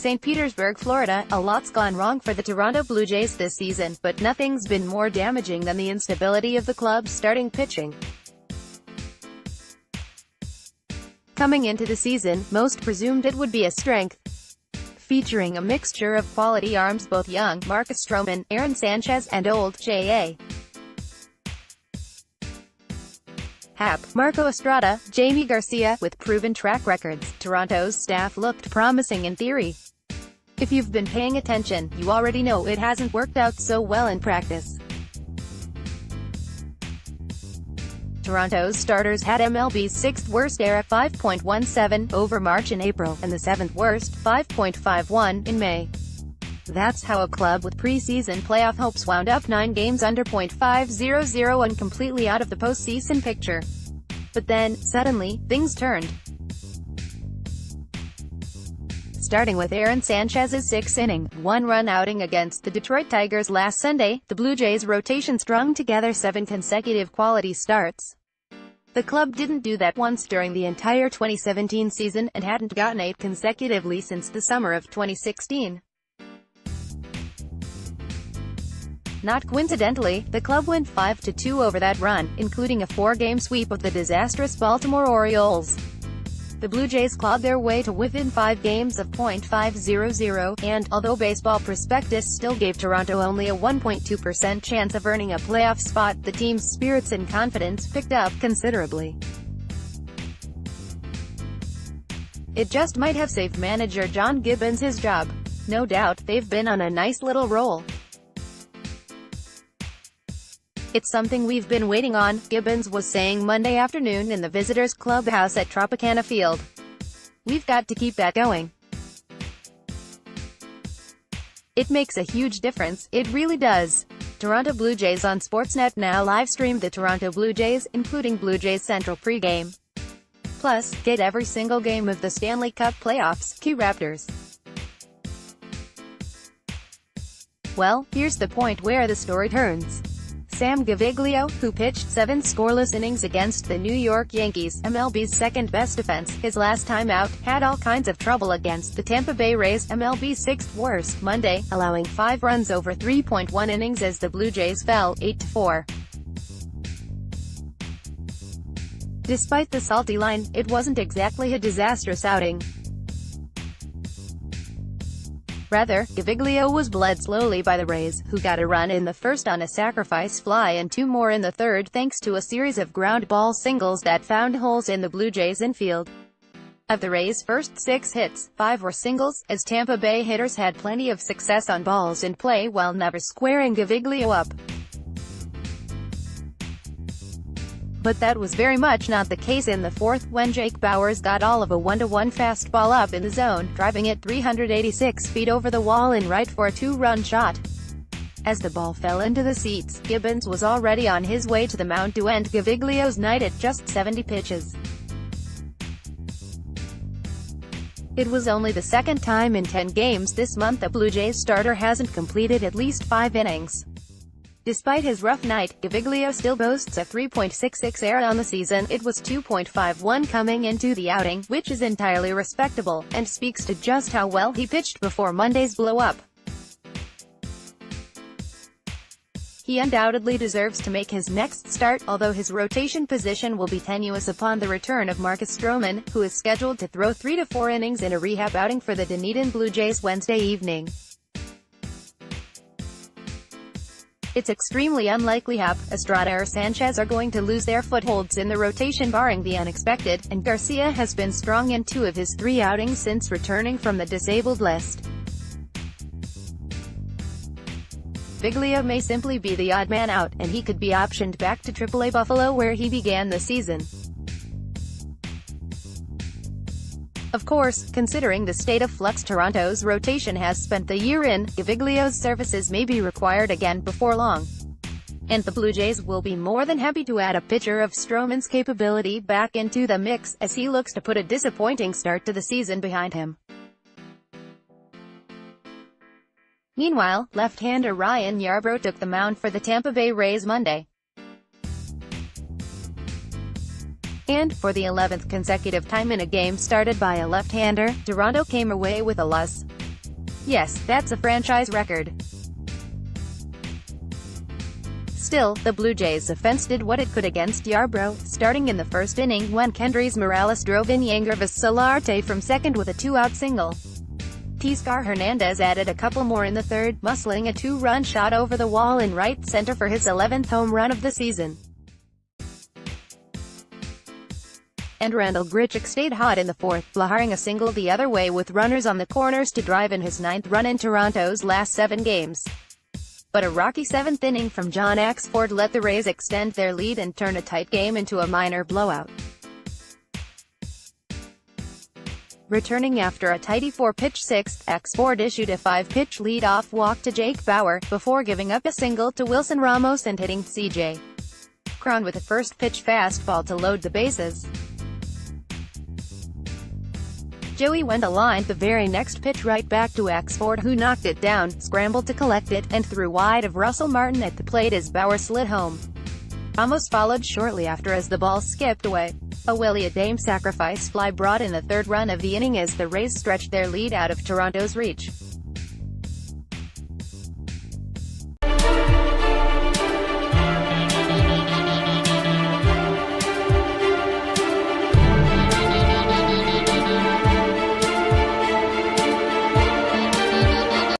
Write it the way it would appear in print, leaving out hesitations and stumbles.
St. Petersburg, Florida. A lot's gone wrong for the Toronto Blue Jays this season, but nothing's been more damaging than the instability of the club's starting pitching. Coming into the season, most presumed it would be a strength, featuring a mixture of quality arms, both young Marcus Stroman, Aaron Sanchez, and old J.A. Happ, Marco Estrada, Jaime Garcia. With proven track records, Toronto's staff looked promising in theory. If you've been paying attention, you already know it hasn't worked out so well in practice. Toronto's starters had MLB's 6th worst ERA, 5.17, over March and April, and the 7th worst, 5.51, in May. That's how a club with preseason playoff hopes wound up 9 games under .500 and completely out of the postseason picture. But then, suddenly, things turned. Starting with Aaron Sanchez's 6-inning, 1-run outing against the Detroit Tigers last Sunday, the Blue Jays' rotation strung together 7 consecutive quality starts. The club didn't do that once during the entire 2017 season, and hadn't gotten 8 consecutively since the summer of 2016. Not coincidentally, the club went 5-2 over that run, including a 4-game sweep of the disastrous Baltimore Orioles. The Blue Jays clawed their way to within 5 games of .500, and, although Baseball Prospectus still gave Toronto only a 1.2% chance of earning a playoff spot, the team's spirits and confidence picked up considerably. It just might have saved manager John Gibbons his job. No doubt, they've been on a nice little roll. "It's something we've been waiting on," Gibbons was saying Monday afternoon in the visitors' clubhouse at Tropicana Field. "We've got to keep that going. It makes a huge difference, it really does." Toronto Blue Jays on Sportsnet now live-stream the Toronto Blue Jays, including Blue Jays Central pregame. Plus, get every single game of the Stanley Cup playoffs, Key Raptors. Well, here's the point where the story turns. Sam Gaviglio, who pitched 7 scoreless innings against the New York Yankees, MLB's second-best defense, his last time out, had all kinds of trouble against the Tampa Bay Rays, MLB's 6th worst, Monday, allowing 5 runs over 3.1 innings as the Blue Jays fell 8-4. Despite the salty line, it wasn't exactly a disastrous outing. Rather, Gaviglio was bled slowly by the Rays, who got a run in the first on a sacrifice fly and 2 more in the third thanks to a series of ground ball singles that found holes in the Blue Jays' infield. Of the Rays' first 6 hits, 5 were singles, as Tampa Bay hitters had plenty of success on balls in play while never squaring Gaviglio up. But that was very much not the case in the 4th, when Jake Bauers got all of a 1-1 fastball up in the zone, driving it 386 feet over the wall in right for a 2-run shot. As the ball fell into the seats, Gibbons was already on his way to the mound to end Gaviglio's night at just 70 pitches. It was only the 2nd time in 10 games this month a Blue Jays starter hasn't completed at least 5 innings. Despite his rough night, Gaviglio still boasts a 3.66 ERA on the season. It was 2.51 coming into the outing, which is entirely respectable, and speaks to just how well he pitched before Monday's blow-up. He undoubtedly deserves to make his next start, although his rotation position will be tenuous upon the return of Marcus Stroman, who is scheduled to throw 3 to 4 innings in a rehab outing for the Dunedin Blue Jays Wednesday evening. It's extremely unlikely Happ, Estrada or Sanchez are going to lose their footholds in the rotation barring the unexpected, and Garcia has been strong in 2 of his 3 outings since returning from the disabled list. Gaviglio may simply be the odd man out, and he could be optioned back to AAA Buffalo where he began the season. Of course, considering the state of flux Toronto's rotation has spent the year in, Gaviglio's services may be required again before long. And the Blue Jays will be more than happy to add a pitcher of Stroman's capability back into the mix, as he looks to put a disappointing start to the season behind him. Meanwhile, left-hander Ryan Yarbrough took the mound for the Tampa Bay Rays Monday. And, for the 11th consecutive time in a game started by a left-hander, Toronto came away with a loss. Yes, that's a franchise record. Still, the Blue Jays' offense did what it could against Yarbrough, starting in the first inning when Kendrys Morales drove in Yangervis Solarte from second with a two-out single. Teoscar Hernandez added a couple more in the third, muscling a two-run shot over the wall in right center for his 11th home run of the season. And Randall Grichuk stayed hot in the fourth, blaring a single the other way with runners on the corners to drive in his 9th run in Toronto's last 7 games. But a rocky 7th inning from John Axford let the Rays extend their lead and turn a tight game into a minor blowout. Returning after a tidy 4-pitch sixth, Axford issued a 5-pitch lead-off walk to Jake Bauer, before giving up a single to Wilson Ramos and hitting C.J. Cron with a first-pitch fastball to load the bases. Joey Wendell lined the very next pitch right back to Axford, who knocked it down, scrambled to collect it, and threw wide of Russell Martin at the plate as Bauer slid home. Ramos followed shortly after as the ball skipped away. A Willie Adames sacrifice fly brought in the third run of the inning as the Rays stretched their lead out of Toronto's reach.